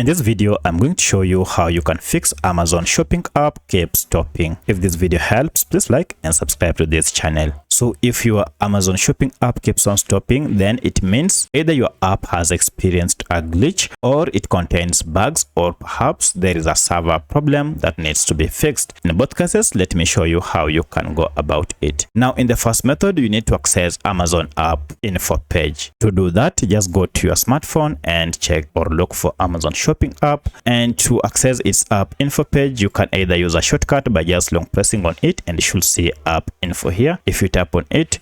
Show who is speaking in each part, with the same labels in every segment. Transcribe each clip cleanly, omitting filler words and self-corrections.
Speaker 1: In this video, I'm going to show you how you can fix Amazon shopping app keeps stopping. If this video helps, please like and subscribe to this channel. So if your Amazon shopping app keeps on stopping, then it means either your app has experienced a glitch or it contains bugs, or perhaps there is a server problem that needs to be fixed. In both cases, let me show you how you can go about it. Now, in the first method, you need to access Amazon app info page. To do that, just go to your smartphone and check or look for Amazon shopping app, and to access its app info page, you can either use a shortcut by just long pressing on it, and you should see app info here. If you tap on it,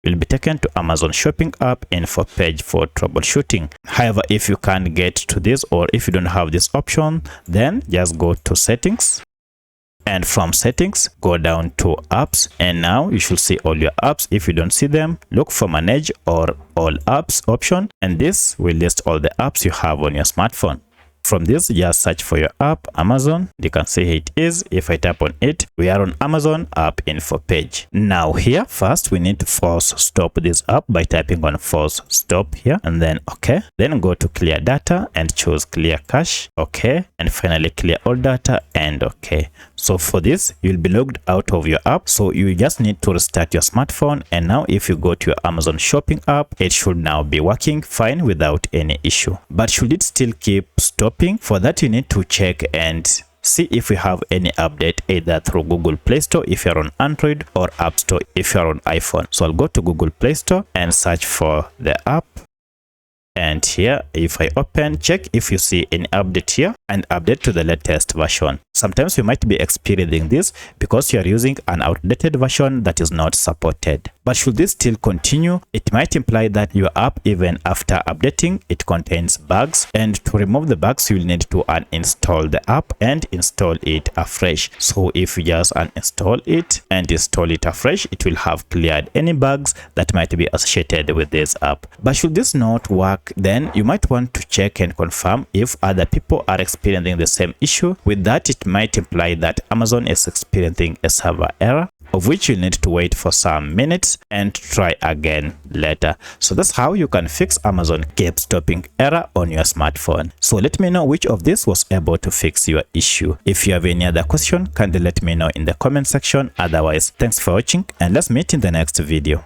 Speaker 1: you'll be taken to Amazon shopping app info page for troubleshooting. However, if you can't get to this, or if you don't have this option, then just go to settings, and from settings go down to apps, and now you should see all your apps. If you don't see them, look for manage or all apps option, and this will list all the apps you have on your smartphone. From this, just search for your app, Amazon. You can see it is. If I tap on it, we are on Amazon app info page. Now here, first we need to force stop this app by typing on force stop here, and then okay. Then go to clear data and choose clear cache, okay, and finally clear all data and okay. So for this, you'll be logged out of your app, so you just need to restart your smartphone, and now if you go to your Amazon shopping app, it should now be working fine without any issue. But should it still keep stopping? For that, you need to check and see if we have any update either through Google Play Store if you're on Android, or App Store if you're on iPhone. So I'll go to Google Play Store and search for the app. And here, if I open, check if you see any update here and update to the latest version. Sometimes you might be experiencing this because you are using an outdated version that is not supported. But should this still continue, it might imply that your app, even after updating, it contains bugs. And to remove the bugs, you will need to uninstall the app and install it afresh. So if you just uninstall it and install it afresh, it will have cleared any bugs that might be associated with this app. But should this not work, then you might want to check and confirm if other people are experiencing the same issue. With that, it might imply that Amazon is experiencing a server error, of which you need to wait for some minutes and try again later. So that's how you can fix Amazon keep stopping error on your smartphone. So let me know which of this was able to fix your issue. If you have any other question, kindly let me know in the comment section. Otherwise, thanks for watching, and let's meet in the next video.